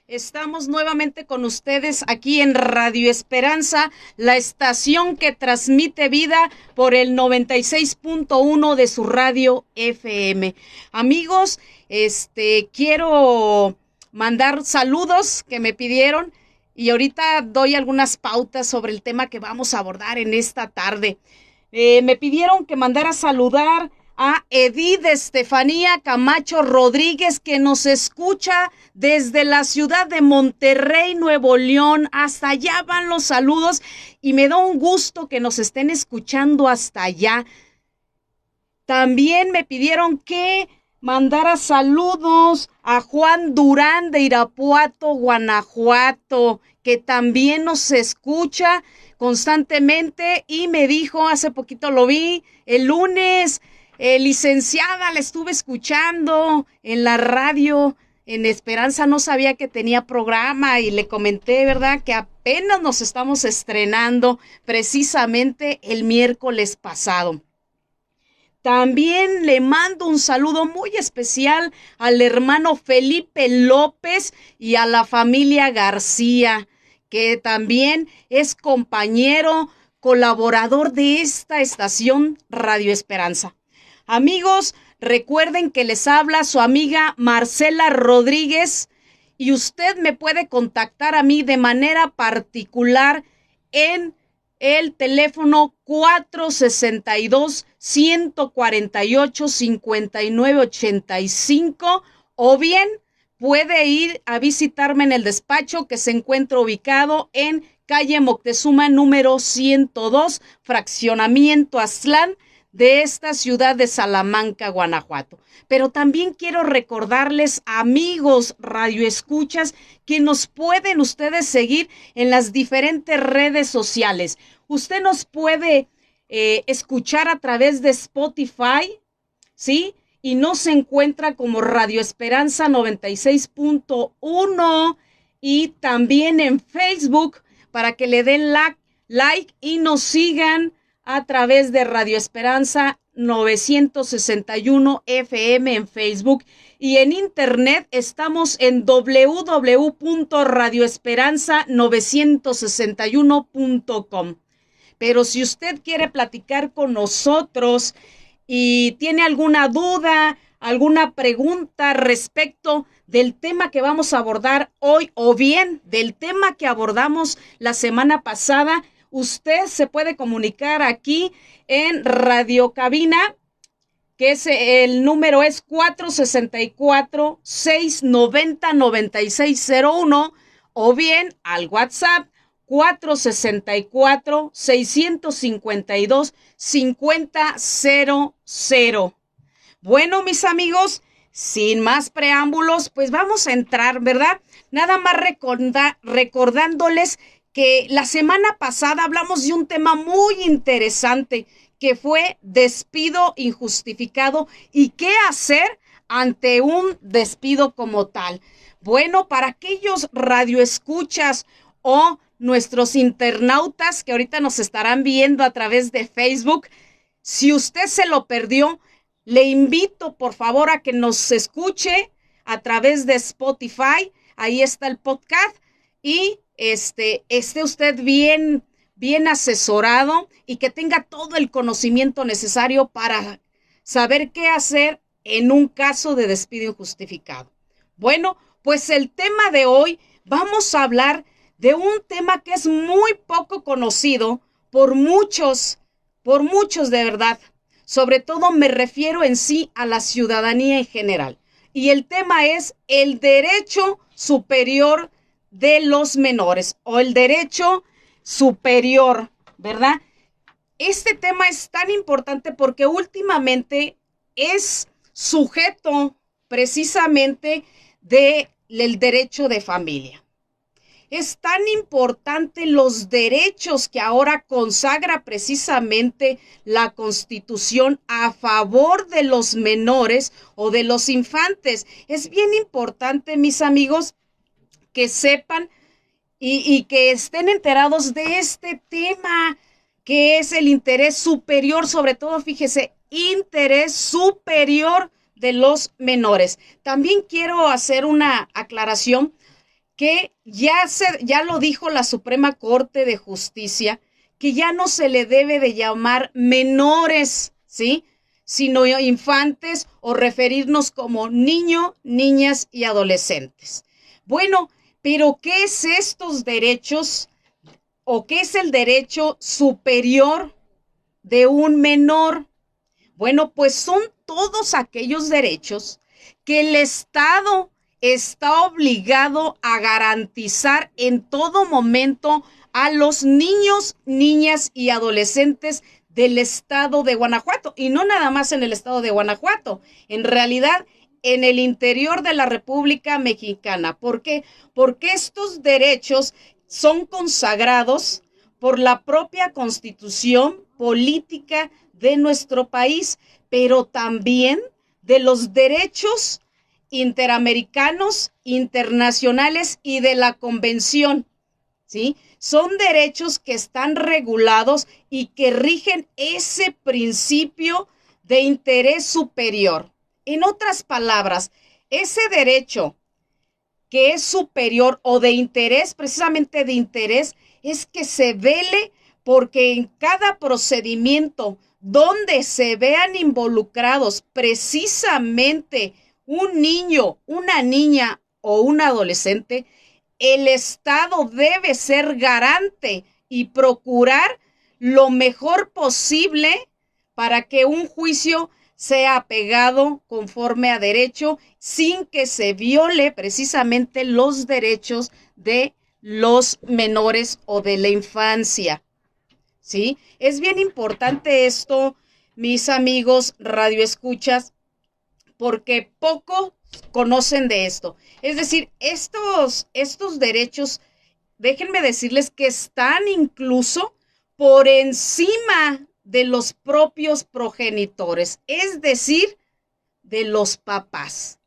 Estamos nuevamente con ustedes aquí en Radio Esperanza, la estación que transmite vida por el 96.1 de su radio FM. Amigos, quiero mandar saludos que me pidieron y ahorita doy algunas pautas sobre el tema que vamos a abordar en esta tarde. Me pidieron que mandara a saludar a Edith Estefanía Camacho Rodríguez, que nos escucha desde la ciudad de Monterrey, Nuevo León. Hasta allá van los saludos y me da un gusto que nos estén escuchando hasta allá. También me pidieron que mandara saludos a Juan Durán de Irapuato, Guanajuato, que también nos escucha constantemente y me dijo, hace poquito lo vi, el lunes, licenciada, la estuve escuchando en la radio, en Esperanza, no sabía que tenía programa y le comenté, ¿verdad?, que apenas nos estamos estrenando precisamente el miércoles pasado. También le mando un saludo muy especial al hermano Felipe López y a la familia García, que también es compañero, colaborador de esta estación Radio Esperanza. Amigos, recuerden que les habla su amiga Marcela Rodríguez y usted me puede contactar a mí de manera particular en el teléfono 462-148-5985 o bien puede ir a visitarme en el despacho que se encuentra ubicado en calle Moctezuma número 102, fraccionamiento Aztlán, de esta ciudad de Salamanca, Guanajuato. Pero también quiero recordarles, amigos radioescuchas, que nos pueden ustedes seguir en las diferentes redes sociales. Usted nos puede escuchar a través de Spotify, ¿sí? Y nos encuentra como Radio Esperanza 96.1 y también en Facebook para que le den like y nos sigan a través de Radio Esperanza 961 FM en Facebook y en internet estamos en www.radioesperanza961.com. Pero si usted quiere platicar con nosotros y tiene alguna duda, alguna pregunta respecto del tema que vamos a abordar hoy o bien del tema que abordamos la semana pasada, usted se puede comunicar aquí en Radio Cabina, que es el número es 464-690-9601 o bien al WhatsApp 464-652-5000. Bueno, mis amigos, sin más preámbulos, pues vamos a entrar, ¿verdad? Nada más recordándoles que la semana pasada hablamos de un tema muy interesante que fue despido injustificado y qué hacer ante un despido como tal. Bueno, para aquellos radioescuchas o nuestros internautas que ahorita nos estarán viendo a través de Facebook, si usted se lo perdió, le invito por favor a que nos escuche a través de Spotify, ahí está el podcast y esté usted bien asesorado y que tenga todo el conocimiento necesario para saber qué hacer en un caso de despido injustificado. Bueno, pues el tema de hoy vamos a hablar de un tema que es muy poco conocido por muchos de verdad. Sobre todo me refiero en sí a la ciudadanía en general. Y el tema es el derecho superior de los menores o el derecho superior, ¿verdad? Este tema es tan importante porque últimamente es sujeto precisamente del derecho de familia. Es tan importante los derechos que ahora consagra precisamente la Constitución a favor de los menores o de los infantes. Es bien importante, mis amigos, que sepan y que estén enterados de este tema, que es el interés superior, sobre todo, fíjese, interés superior de los menores. También quiero hacer una aclaración que ya lo dijo la Suprema Corte de Justicia, que ya no se le debe de llamar menores, ¿sí? Sino infantes o referirnos como niño, niñas y adolescentes. Bueno, pero ¿qué es estos derechos o qué es el derecho superior de un menor? Bueno, pues son todos aquellos derechos que el Estado está obligado a garantizar en todo momento a los niños, niñas y adolescentes del estado de Guanajuato. Y no nada más en el estado de Guanajuato, en realidad en el interior de la República Mexicana. ¿Por qué? Porque estos derechos son consagrados por la propia Constitución política de nuestro país, pero también de los derechos interamericanos, internacionales y de la Convención, ¿sí? Son derechos que están regulados y que rigen ese principio de interés superior. En otras palabras, ese derecho que es superior o de interés, precisamente de interés, es que se vele porque en cada procedimiento donde se vean involucrados precisamente un niño, una niña o un adolescente, el Estado debe ser garante y procurar lo mejor posible para que un juicio sea apegado conforme a derecho sin que se viole precisamente los derechos de los menores o de la infancia. ¿Sí? Es bien importante esto, mis amigos radioescuchas, porque poco conocen de esto. Es decir, estos derechos, déjenme decirles que están incluso por encima de los propios progenitores, es decir, de los papás.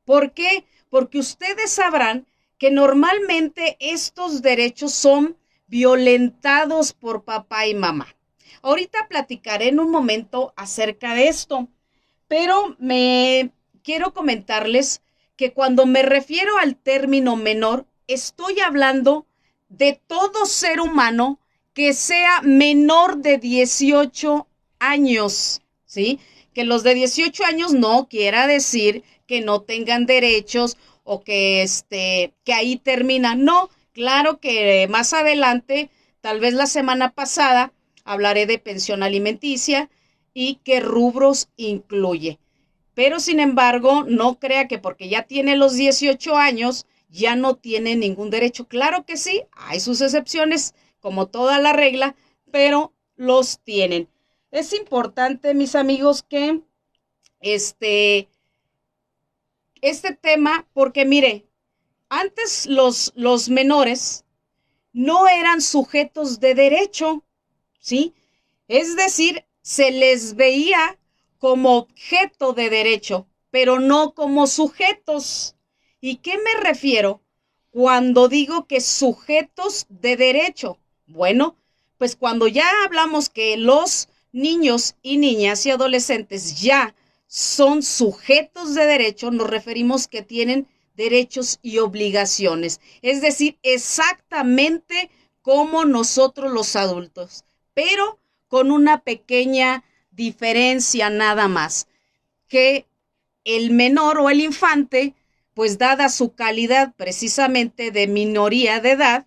¿Por qué? Porque ustedes sabrán que normalmente estos derechos son violentados por papá y mamá. Ahorita platicaré en un momento acerca de esto, pero me quiero comentarles que cuando me refiero al término menor, estoy hablando de todo ser humano que sea menor de 18 años, ¿sí? Que los de 18 años no quiera decir que no tengan derechos o que ahí termina. No, claro que más adelante, tal vez la semana pasada, hablaré de pensión alimenticia y qué rubros incluye. Pero sin embargo, no crea que porque ya tiene los 18 años, ya no tiene ningún derecho. Claro que sí, hay sus excepciones, como toda la regla, pero los tienen. Es importante, mis amigos, que este tema, porque mire, antes los menores no eran sujetos de derecho, ¿sí? Es decir, se les veía como objeto de derecho, pero no como sujetos. ¿Y qué me refiero cuando digo que sujetos de derecho? Bueno, pues cuando ya hablamos que los niños y niñas y adolescentes ya son sujetos de derecho, nos referimos que tienen derechos y obligaciones. Es decir, exactamente como nosotros los adultos, pero con una pequeña diferencia nada más, que el menor o el infante, pues dada su calidad precisamente de minoría de edad,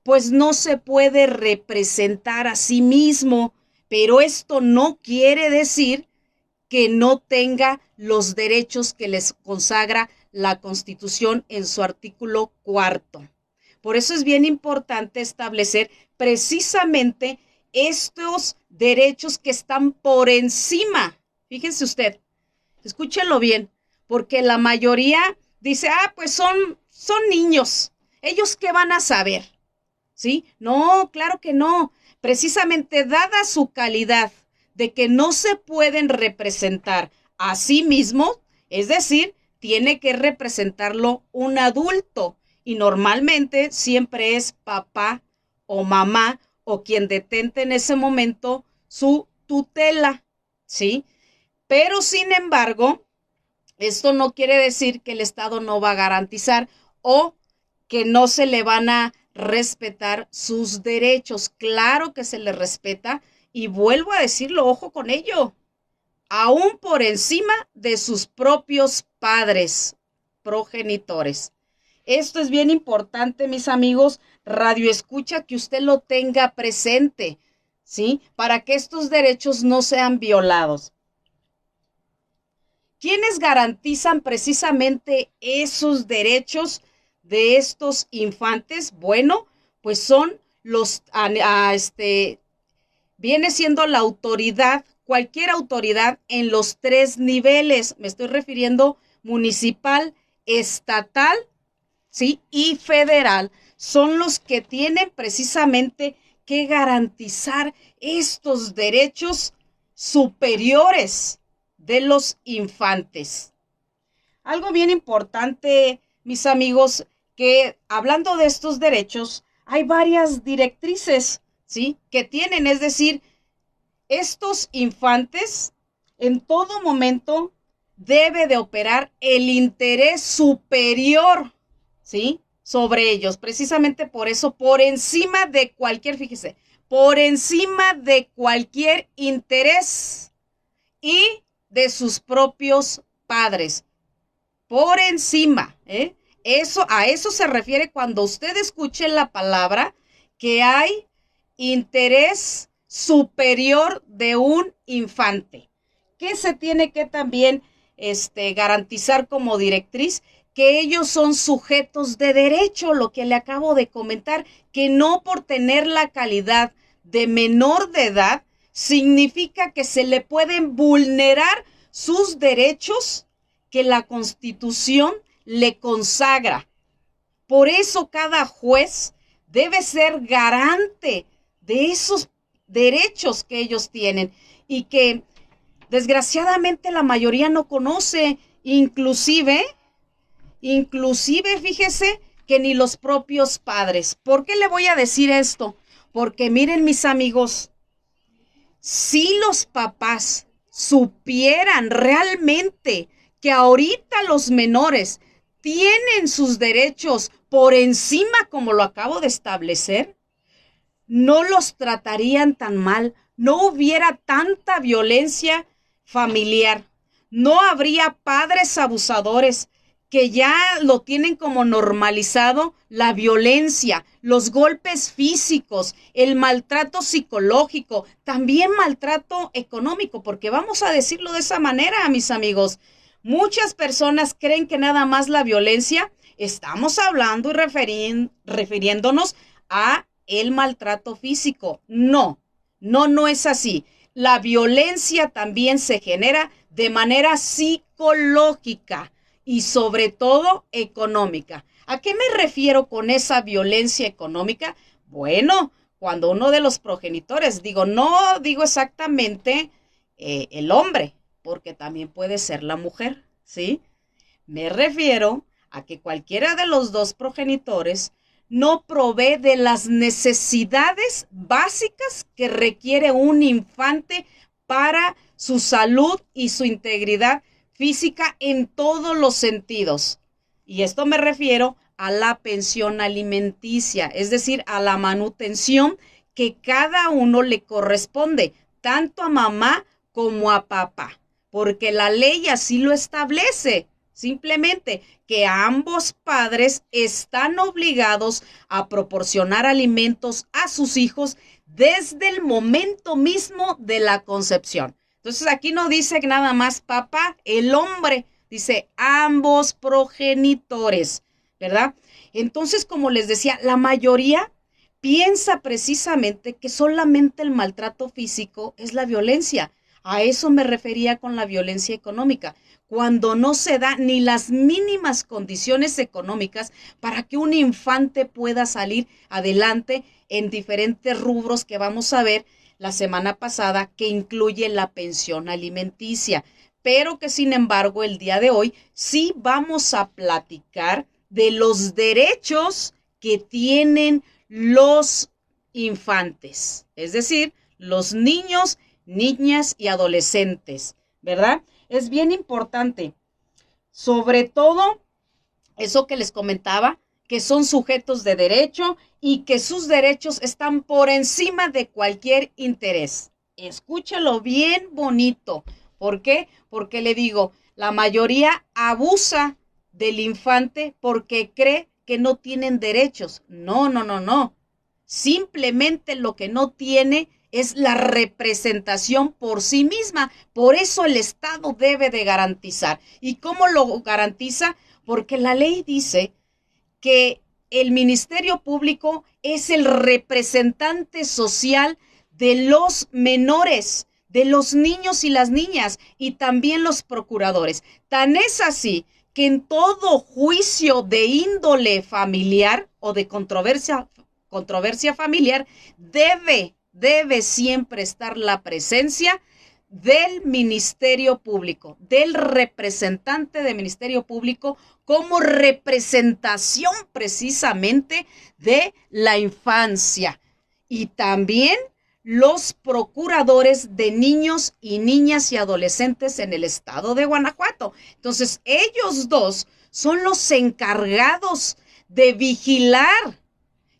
pues no se puede representar a sí mismo, pero esto no quiere decir que no tenga los derechos que les consagra la Constitución en su artículo 4. Por eso es bien importante establecer precisamente estos derechos que están por encima. Fíjense usted, escúchelo bien, porque la mayoría dice, pues son niños, ¿ellos qué van a saber? ¿Sí? No, claro que no. Precisamente dada su calidad de que no se pueden representar a sí mismos, es decir, tiene que representarlo un adulto y normalmente siempre es papá o mamá o quien detente en ese momento su tutela, ¿sí? Pero sin embargo, esto no quiere decir que el Estado no va a garantizar o que no se le van a respetar sus derechos. Claro que se le respeta y vuelvo a decirlo, ojo con ello, aún por encima de sus propios padres, progenitores. Esto es bien importante, mis amigos, radio escucha, que usted lo tenga presente, ¿sí? Para que estos derechos no sean violados. ¿Quiénes garantizan precisamente esos derechos de estos infantes? Bueno, pues son viene siendo la autoridad, cualquier autoridad en los 3 niveles. Me estoy refiriendo municipal, estatal, ¿sí? Y federal. Son los que tienen precisamente que garantizar estos derechos superiores de los infantes. Algo bien importante, mis amigos, que hablando de estos derechos, hay varias directrices, ¿sí? Que tienen, es decir, estos infantes en todo momento debe de operar el interés superior, ¿sí? Sobre ellos. Precisamente por eso, por encima de cualquier, fíjese, por encima de cualquier interés y de sus propios padres. Por encima, ¿eh? A eso se refiere cuando usted escuche la palabra que hay interés superior de un infante. ¿Qué se tiene que también garantizar como directriz? Que ellos son sujetos de derecho, lo que le acabo de comentar, que no por tener la calidad de menor de edad significa que se le pueden vulnerar sus derechos que la Constitución le consagra. Por eso cada juez debe ser garante de esos derechos que ellos tienen y que desgraciadamente la mayoría no conoce, inclusive fíjese que ni los propios padres. ¿Por qué le voy a decir esto? Porque miren, mis amigos, si los papás supieran realmente que ahorita los menores tienen sus derechos por encima, como lo acabo de establecer, no los tratarían tan mal, no hubiera tanta violencia familiar, no habría padres abusadores que ya lo tienen como normalizado, la violencia, los golpes físicos, el maltrato psicológico, también maltrato económico, porque vamos a decirlo de esa manera, mis amigos. Muchas personas creen que nada más la violencia, estamos hablando y refiriéndonos a el maltrato físico. No es así. La violencia también se genera de manera psicológica y sobre todo económica. ¿A qué me refiero con esa violencia económica? Bueno, cuando uno de los progenitores, no digo exactamente el hombre, porque también puede ser la mujer, ¿sí? Me refiero a que cualquiera de los dos progenitores no provee de las necesidades básicas que requiere un infante para su salud y su integridad física en todos los sentidos. Y esto me refiero a la pensión alimenticia, es decir, a la manutención que cada uno le corresponde, tanto a mamá como a papá, porque la ley así lo establece. Simplemente que ambos padres están obligados a proporcionar alimentos a sus hijos desde el momento mismo de la concepción. Entonces aquí no dice nada más papá, el hombre, dice ambos progenitores, ¿verdad? Entonces, como les decía, la mayoría piensa precisamente que solamente el maltrato físico es la violencia. A eso me refería con la violencia económica, cuando no se da ni las mínimas condiciones económicas para que un infante pueda salir adelante en diferentes rubros que vamos a ver la semana pasada, que incluye la pensión alimenticia, pero que sin embargo el día de hoy sí vamos a platicar de los derechos que tienen los infantes, es decir, los niños, niñas y adolescentes, ¿verdad? Es bien importante, sobre todo eso que les comentaba, que son sujetos de derecho y que sus derechos están por encima de cualquier interés. Escúchalo bien bonito. ¿Por qué? Porque le digo, la mayoría abusa del infante porque cree que no tienen derechos. No, no, no, no. Simplemente lo que no tiene es la representación por sí misma. Por eso el Estado debe de garantizar. ¿Y cómo lo garantiza? Porque la ley dice que el Ministerio Público es el representante social de los menores, de los niños y las niñas, y también los procuradores. Tan es así que en todo juicio de índole familiar o de controversia familiar debe siempre estar la presencia del Ministerio Público, del representante del Ministerio Público como representación precisamente de la infancia. Y también los procuradores de niños y niñas y adolescentes en el estado de Guanajuato. Entonces, ellos dos son los encargados de vigilar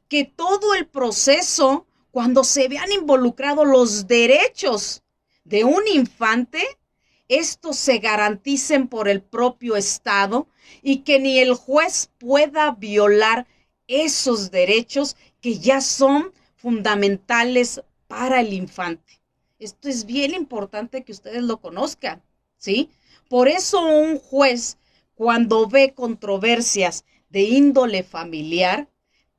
que todo el proceso, cuando se vean involucrados los derechos de un infante, estos se garanticen por el propio Estado y que ni el juez pueda violar esos derechos que ya son fundamentales para el infante. Esto es bien importante que ustedes lo conozcan, ¿sí? Por eso un juez, cuando ve controversias de índole familiar,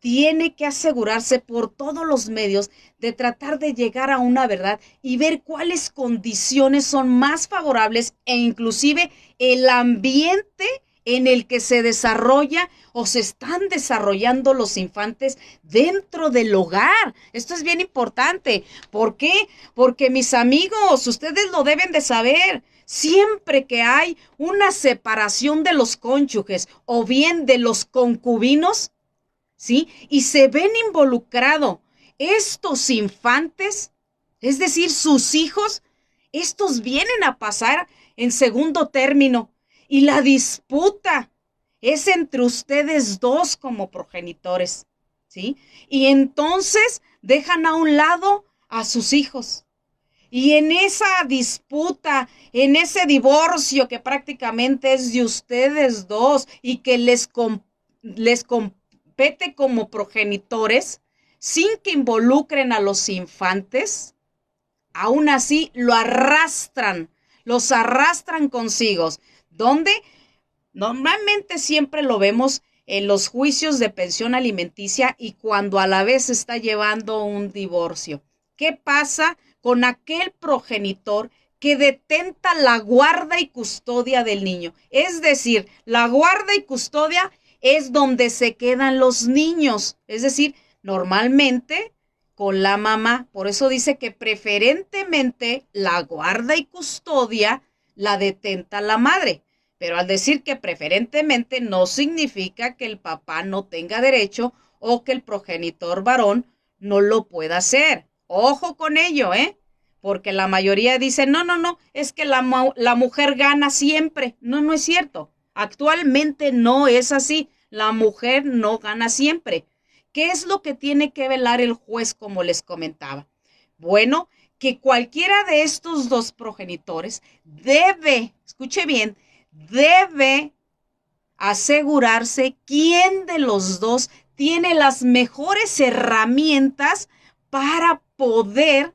tiene que asegurarse por todos los medios de tratar de llegar a una verdad y ver cuáles condiciones son más favorables e inclusive el ambiente en el que se desarrolla o se están desarrollando los infantes dentro del hogar. Esto es bien importante. ¿Por qué? Porque mis amigos, ustedes lo deben de saber. Siempre que hay una separación de los cónyuges o bien de los concubinos, ¿sí? Y se ven involucrados estos infantes, es decir, sus hijos, estos vienen a pasar en segundo término y la disputa es entre ustedes dos como progenitores, ¿sí? Y entonces dejan a un lado a sus hijos. Y en esa disputa, en ese divorcio que prácticamente es de ustedes dos y que les compete como progenitores, sin que involucren a los infantes, aún así los arrastran consigo. ¿Dónde? Normalmente siempre lo vemos en los juicios de pensión alimenticia y cuando a la vez se está llevando un divorcio. ¿Qué pasa con aquel progenitor que detenta la guarda y custodia del niño? Es decir, la guarda y custodia es donde se quedan los niños. Es decir, normalmente con la mamá. Por eso dice que preferentemente la guarda y custodia la detenta la madre. Pero al decir que preferentemente no significa que el papá no tenga derecho o que el progenitor varón no lo pueda hacer. Ojo con ello, porque la mayoría dice, no, es que la mujer gana siempre. No, no es cierto. Actualmente no es así. La mujer no gana siempre. ¿Qué es lo que tiene que velar el juez, como les comentaba? Bueno, que cualquiera de estos dos progenitores debe, escuche bien, debe asegurarse quién de los dos tiene las mejores herramientas para poder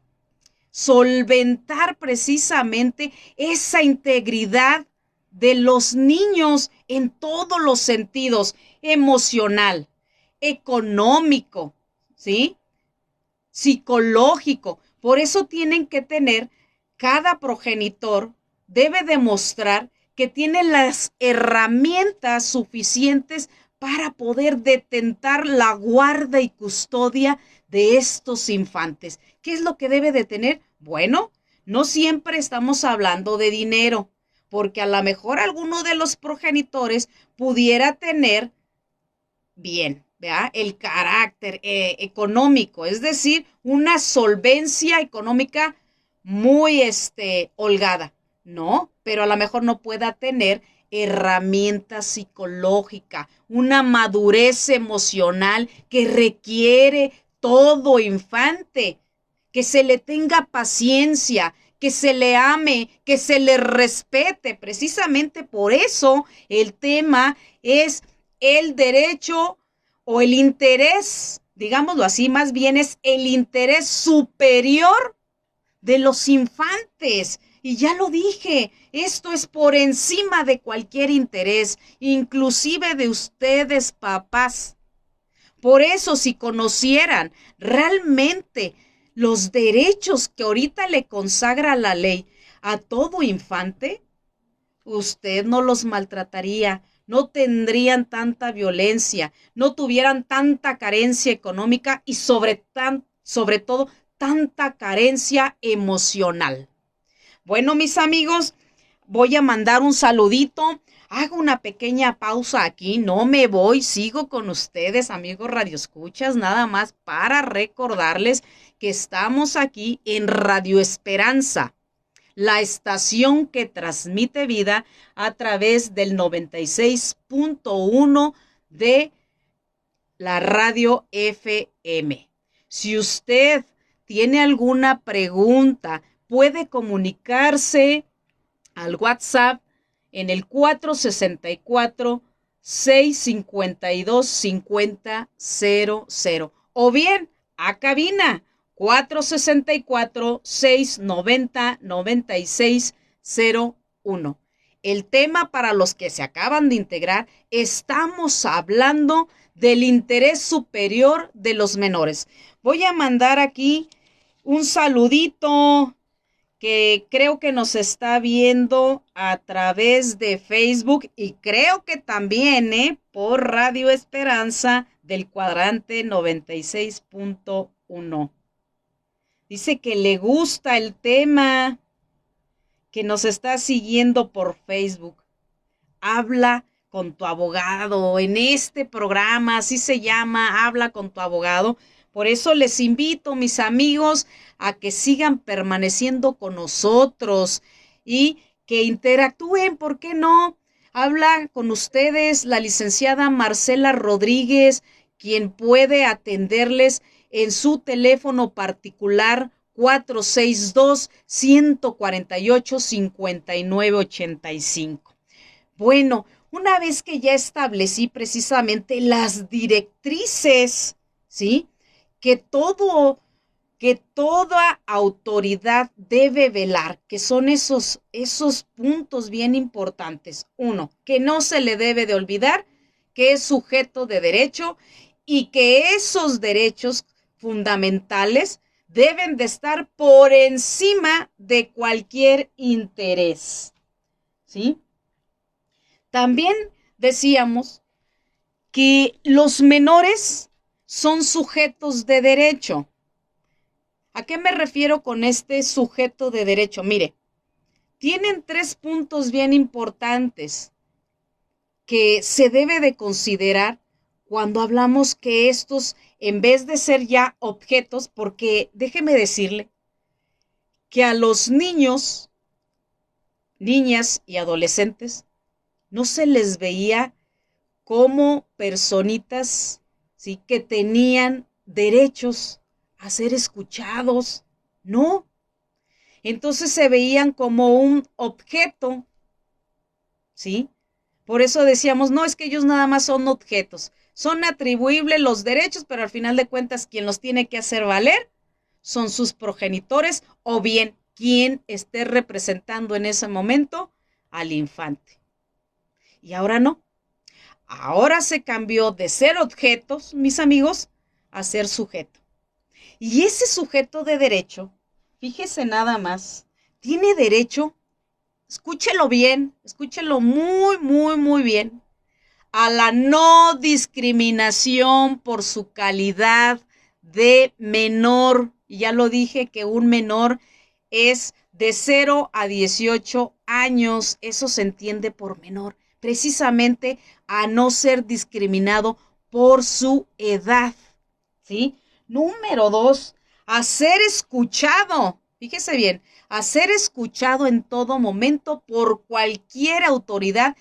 solventar precisamente esa integridad de los niños en todos los sentidos, emocional, económico, ¿sí? Psicológico. Por eso tienen que tener, cada progenitor debe demostrar que tiene las herramientas suficientes para poder detentar la guarda y custodia de estos infantes. ¿Qué es lo que debe de tener? Bueno, no siempre estamos hablando de dinero, porque a lo mejor alguno de los progenitores pudiera tener bien, ¿verdad? El carácter económico, es decir, una solvencia económica muy holgada, ¿no? Pero a lo mejor no pueda tener herramienta psicológica, una madurez emocional que requiere todo infante, que se le tenga paciencia, que se le ame, que se le respete. Precisamente por eso el tema es el derecho o el interés, digámoslo así, más bien es el interés superior de los infantes. Y ya lo dije, esto es por encima de cualquier interés, inclusive de ustedes, papás. Por eso, si conocieran realmente los derechos que ahorita le consagra la ley a todo infante, usted no los maltrataría, no tendrían tanta violencia, no tuvieran tanta carencia económica y sobre todo tanta carencia emocional. Bueno, mis amigos, voy a mandar un saludito. Hago una pequeña pausa aquí, no me voy, sigo con ustedes, amigos radioescuchas, nada más para recordarles que estamos aquí en Radio Esperanza, la estación que transmite vida a través del 96.1 de la radio FM. Si usted tiene alguna pregunta, puede comunicarse al WhatsApp en el 464-652-5000 o bien a cabina 464-690-9601. El tema para los que se acaban de integrar, estamos hablando del interés superior de los menores. Voy a mandar aquí un saludito que creo que nos está viendo a través de Facebook y creo que también por Radio Esperanza del cuadrante 96.1. Dice que le gusta el tema, que nos está siguiendo por Facebook. Habla con tu abogado. En este programa, así se llama, Habla con tu abogado. Por eso les invito, mis amigos, a que sigan permaneciendo con nosotros y que interactúen, ¿por qué no? Habla con ustedes la licenciada Marcela Rodríguez, quien puede atenderles en su teléfono particular 462-148-5985. Bueno, una vez que ya establecí precisamente las directrices, ¿sí?, que toda autoridad debe velar, que son esos puntos bien importantes. Uno, que no se le debe de olvidar que es sujeto de derecho y que esos derechos fundamentales deben de estar por encima de cualquier interés, ¿sí? También decíamos que los menores son sujetos de derecho. ¿A qué me refiero con este sujeto de derecho? Mire, tienen 3 puntos bien importantes que se debe de considerar cuando hablamos que estos, en vez de ser ya objetos, porque déjeme decirle que a los niños, niñas y adolescentes no se les veía como personitas, ¿sí?, que tenían derechos a ser escuchados, no. Entonces se veían como un objeto, ¿sí? Por eso decíamos, no, es que ellos nada más son objetos. Son atribuibles los derechos, pero al final de cuentas quien los tiene que hacer valer son sus progenitores o bien quien esté representando en ese momento al infante. Y ahora no. Ahora se cambió de ser objetos, mis amigos, a ser sujeto. Y ese sujeto de derecho, fíjese nada más, tiene derecho, escúchelo bien, escúchelo muy, muy, muy bien, a la no discriminación por su calidad de menor. Y ya lo dije que un menor es de 0 a 18 años, eso se entiende por menor, precisamente a no ser discriminado por su edad, ¿sí? Número 2, a ser escuchado. Fíjese bien, a ser escuchado en todo momento por cualquier autoridad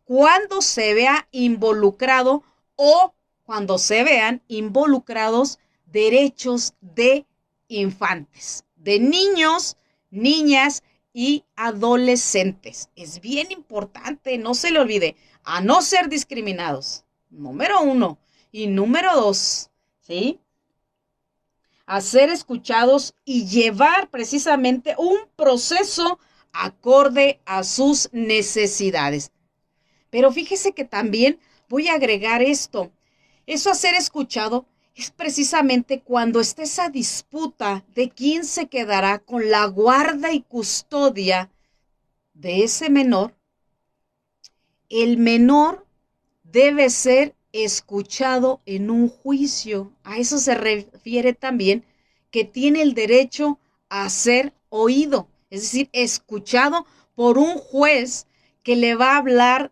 cuando se vea involucrado o cuando se vean involucrados derechos de infantes, de niños, niñas y adolescentes. Es bien importante, no se le olvide, a no ser discriminados. Número 1. Y número 2, ¿sí? A ser escuchados y llevar precisamente un proceso acorde a sus necesidades. Pero fíjese que también voy a agregar esto. Eso a ser escuchado es precisamente cuando está esa disputa de quién se quedará con la guarda y custodia de ese menor. El menor debe ser escuchado en un juicio. A eso se refiere también que tiene el derecho a ser oído, es decir, escuchado por un juez que le va a hablar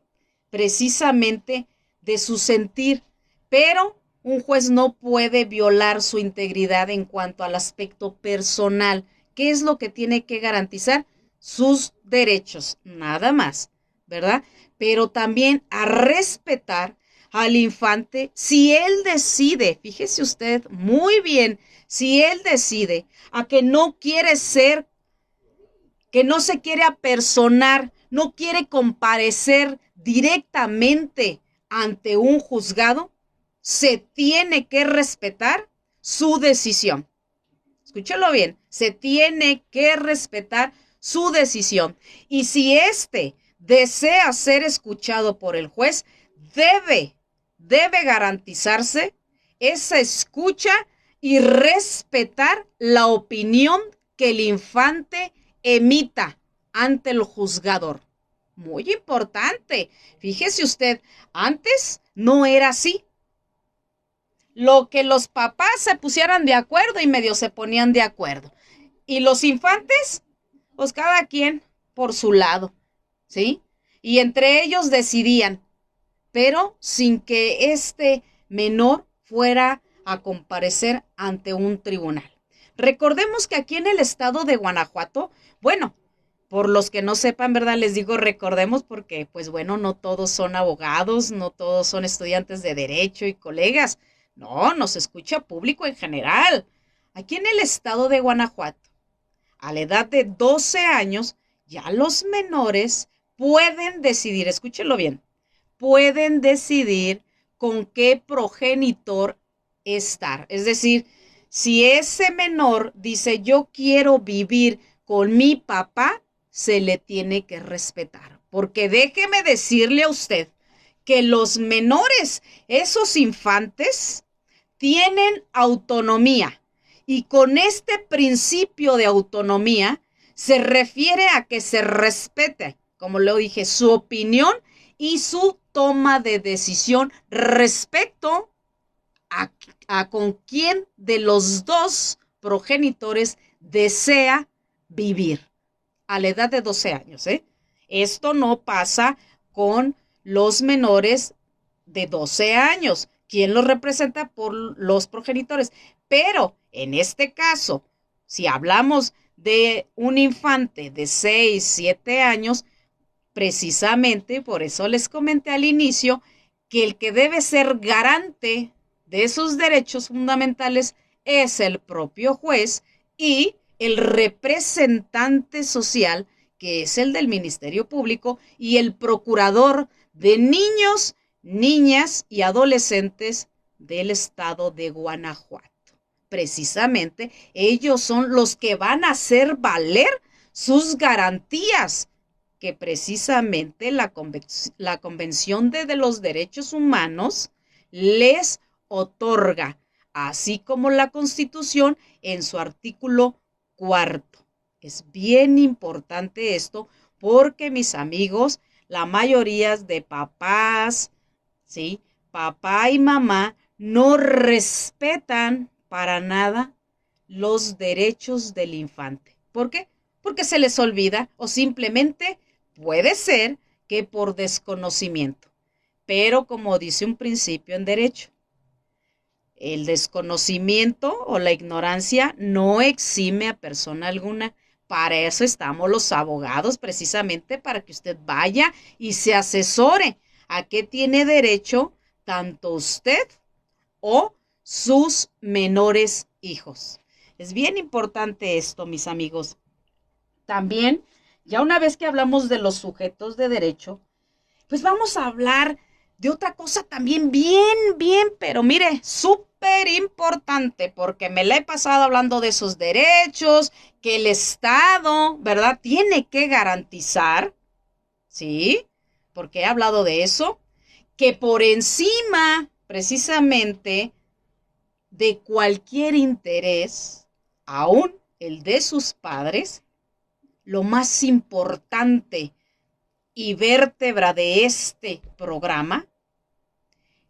precisamente de su sentir, pero un juez no puede violar su integridad en cuanto al aspecto personal. ¿Qué es lo que tiene que garantizar? Sus derechos, nada más, ¿verdad? Pero también a respetar al infante si él decide, fíjese usted muy bien, si él decide a que no quiere ser, que no se quiere apersonar, no quiere comparecer directamente ante un juzgado, se tiene que respetar su decisión. Escúchelo bien, se tiene que respetar su decisión. Y si éste desea ser escuchado por el juez, debe garantizarse esa escucha y respetar la opinión que el infante emita ante el juzgador. Muy importante. Fíjese usted, antes no era así. Lo que los papás se pusieran de acuerdo y medio se ponían de acuerdo. Y los infantes, pues cada quien por su lado, ¿sí? Y entre ellos decidían, pero sin que este menor fuera a comparecer ante un tribunal. Recordemos que aquí en el estado de Guanajuato, bueno, por los que no sepan, ¿verdad? Les digo recordemos porque, pues bueno, no todos son abogados, no todos son estudiantes de derecho y colegas. No, nos escucha público en general. Aquí en el estado de Guanajuato, a la edad de 12 años, ya los menores pueden decidir, escúchenlo bien, pueden decidir con qué progenitor estar. Es decir, si ese menor dice yo quiero vivir con mi papá, se le tiene que respetar. Porque déjeme decirle a usted que los menores, esos infantes, tienen autonomía. Y con este principio de autonomía se refiere a que se respete, como lo dije, su opinión y su toma de decisión respecto a con quién de los dos progenitores desea vivir a la edad de 12 años. Esto no pasa con los menores de 12 años. ¿Quién los representa? Por los progenitores. Pero en este caso, si hablamos de un infante de 6, 7 años, precisamente por eso les comenté al inicio que el que debe ser garante de esos derechos fundamentales es el propio juez y el representante social, que es el del Ministerio Público, y el procurador de niños, niñas y adolescentes del estado de Guanajuato. Precisamente ellos son los que van a hacer valer sus garantías que precisamente la Convención de los Derechos Humanos les otorga, así como la Constitución en su artículo 4. Es bien importante esto porque, mis amigos, la mayoría de papás, ¿sí? Papá y mamá no respetan para nada los derechos del infante. ¿Por qué? Porque se les olvida o simplemente puede ser que por desconocimiento. Pero como dice un principio en derecho, El desconocimiento o la ignorancia no exime a persona alguna. Para eso estamos los abogados, precisamente para que usted vaya y se asesore a qué tiene derecho tanto usted o sus menores hijos. Es bien importante esto, mis amigos. También, ya una vez que hablamos de los sujetos de derecho, pues vamos a hablar de otra cosa también bien, pero mire, súper importante, porque me la he pasado hablando de esos derechos que el Estado, ¿verdad?, tiene que garantizar, ¿sí? Porque he hablado de eso, que por encima, precisamente, de cualquier interés, aún el de sus padres, lo más importante y vértebra de este programa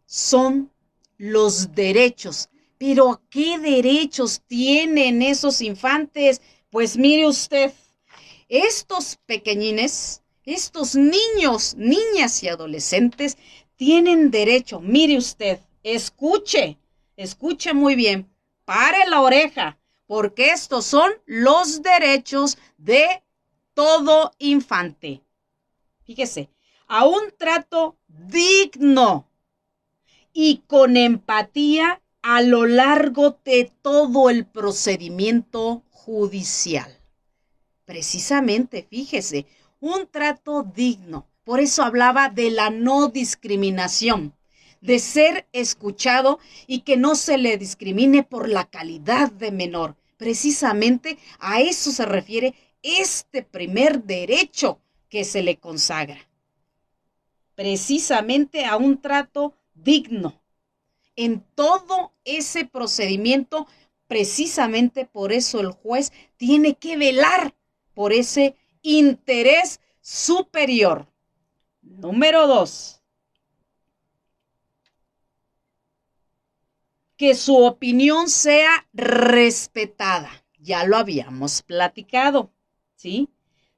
son los derechos. ¿Pero qué derechos tienen esos infantes? Pues mire usted, estos pequeñines, estos niños, niñas y adolescentes tienen derecho. Mire usted, escuche muy bien, pare la oreja, porque estos son los derechos de todo infante. Fíjese, a un trato digno y con empatía a lo largo de todo el procedimiento judicial. Precisamente, fíjese, un trato digno. Por eso hablaba de la no discriminación, de ser escuchado y que no se le discrimine por la calidad de menor. Precisamente a eso se refiere este primer derecho que se le consagra. Precisamente a un trato digno. En todo ese procedimiento, precisamente por eso el juez tiene que velar por ese interés superior. Número 2. Que su opinión sea respetada. Ya lo habíamos platicado, ¿sí?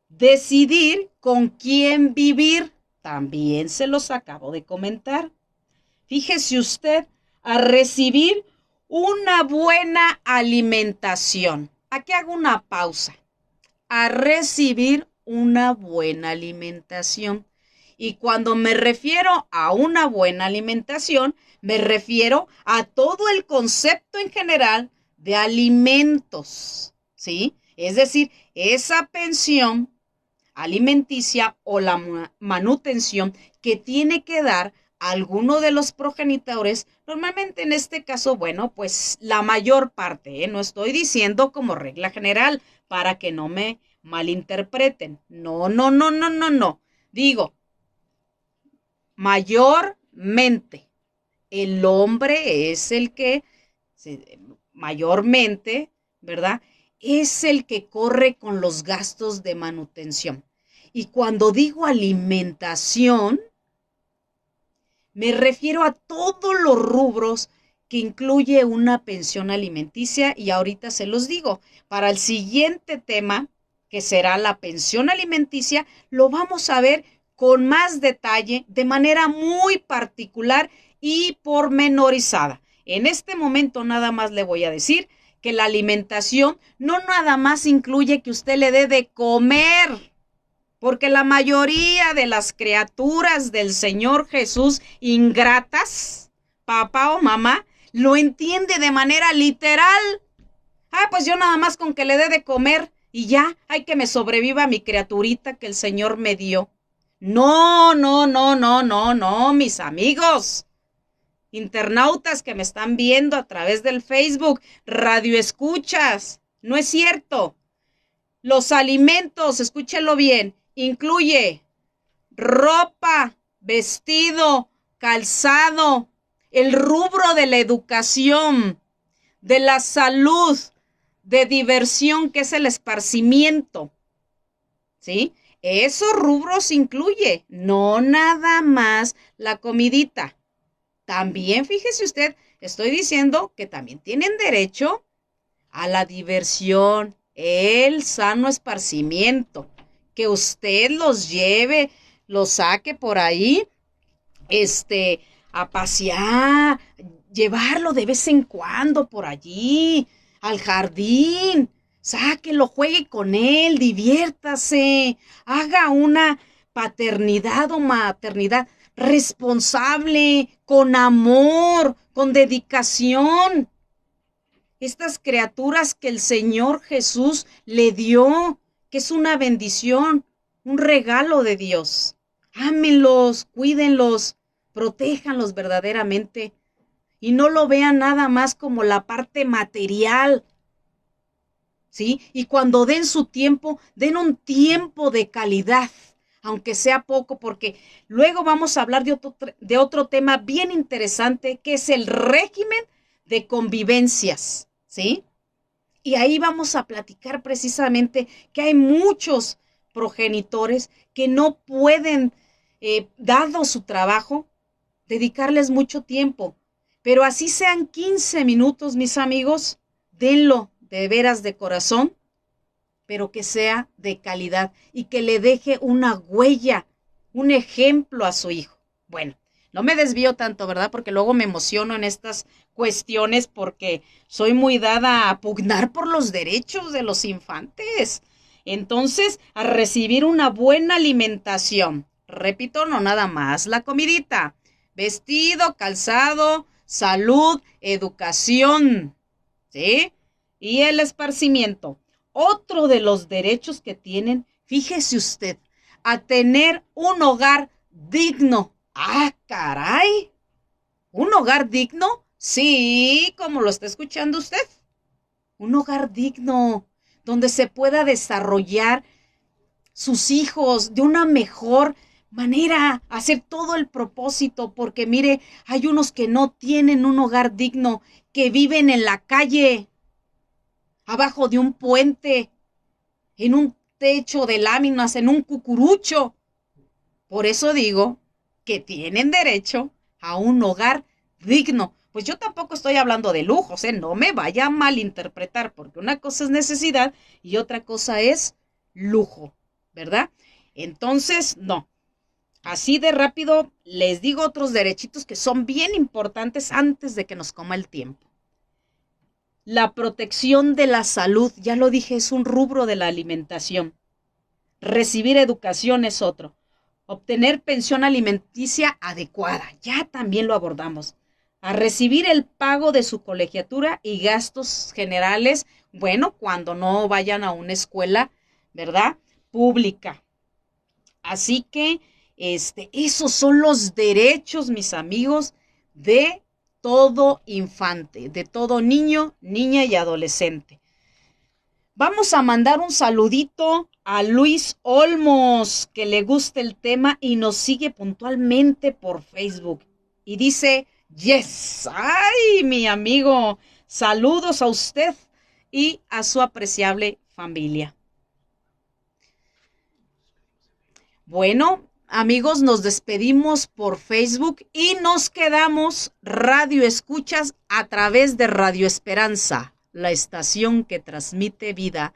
Decidir con quién vivir. También se los acabo de comentar. Fíjese usted, a recibir una buena alimentación. Aquí hago una pausa. A recibir una buena alimentación. Y cuando me refiero a una buena alimentación, me refiero a todo el concepto en general de alimentos, ¿sí? Es decir, esa pensión alimenticia o la manutención que tiene que dar alguno de los progenitores, normalmente en este caso, bueno, pues la mayor parte, no estoy diciendo como regla general para que no me malinterpreten, no, digo, mayormente, el hombre es el que, mayormente, ¿verdad?, es el que corre con los gastos de manutención. Y cuando digo alimentación, me refiero a todos los rubros que incluye una pensión alimenticia y ahorita se los digo. Para el siguiente tema, que será la pensión alimenticia, lo vamos a ver con más detalle, de manera muy particular y pormenorizada. En este momento nada más le voy a decir que la alimentación no nada más incluye que usted le dé de comer, porque la mayoría de las criaturas del Señor Jesús ingratas, papá o mamá, lo entiende de manera literal. Pues yo nada más con que le dé de comer y ya, hay que me sobreviva mi criaturita que el Señor me dio. No, mis amigos. Internautas que me están viendo a través del Facebook, radioescuchas, no es cierto. Los alimentos, escúchenlo bien, incluye ropa, vestido, calzado, el rubro de la educación, de la salud, de diversión, que es el esparcimiento, ¿sí? Esos rubros incluye, no nada más la comidita. También, fíjese usted, estoy diciendo que también tienen derecho a la diversión, el sano esparcimiento, que usted los lleve, los saque por ahí, a pasear, llevarlo de vez en cuando por allí, al jardín. Sáquelo, juegue con él, diviértase, haga una paternidad o maternidad responsable, con amor, con dedicación. Estas criaturas que el Señor Jesús le dio, que es una bendición, un regalo de Dios. Ámenlos, cuídenlos, protéjanlos verdaderamente y no lo vean nada más como la parte material, ¿sí? Y cuando den su tiempo, den un tiempo de calidad, aunque sea poco, porque luego vamos a hablar de otro tema bien interesante, que es el régimen de convivencias, ¿sí? Y ahí vamos a platicar precisamente que hay muchos progenitores que no pueden, dado su trabajo, dedicarles mucho tiempo. Pero así sean 15 minutos, mis amigos, denlo de veras de corazón, pero que sea de calidad y que le deje una huella, un ejemplo a su hijo. Bueno, no me desvío tanto, ¿verdad? Porque luego me emociono en estas cuestiones porque soy muy dada a pugnar por los derechos de los infantes. Entonces, a recibir una buena alimentación. Repito, no nada más la comidita. Vestido, calzado, salud, educación, ¿sí? Y el esparcimiento. Otro de los derechos que tienen, fíjese usted, a tener un hogar digno. ¡Ah, caray! ¿Un hogar digno? Sí, como lo está escuchando usted. Un hogar digno, donde se pueda desarrollar sus hijos de una mejor manera, hacer todo el propósito, porque mire, hay unos que no tienen un hogar digno, que viven en la calle, abajo de un puente, en un techo de láminas, en un cucurucho. Por eso digo que tienen derecho a un hogar digno. Pues yo tampoco estoy hablando de lujos, no me vaya a malinterpretar, porque una cosa es necesidad y otra cosa es lujo, ¿verdad? Entonces, no. Así de rápido les digo otros derechitos que son bien importantes antes de que nos coma el tiempo. La protección de la salud, ya lo dije, es un rubro de la alimentación. Recibir educación es otro. Obtener pensión alimenticia adecuada, ya también lo abordamos. A recibir el pago de su colegiatura y gastos generales, bueno, cuando no vayan a una escuela, ¿verdad? Pública. Así que, esos son los derechos, mis amigos, de todo infante, de todo niño, niña y adolescente. Vamos a mandar un saludito a Luis Olmos, que le gusta el tema y nos sigue puntualmente por Facebook. Y dice, yes, ay, mi amigo, saludos a usted y a su apreciable familia. Bueno, amigos, nos despedimos por Facebook y nos quedamos radio escuchas a través de Radio Esperanza, la estación que transmite vida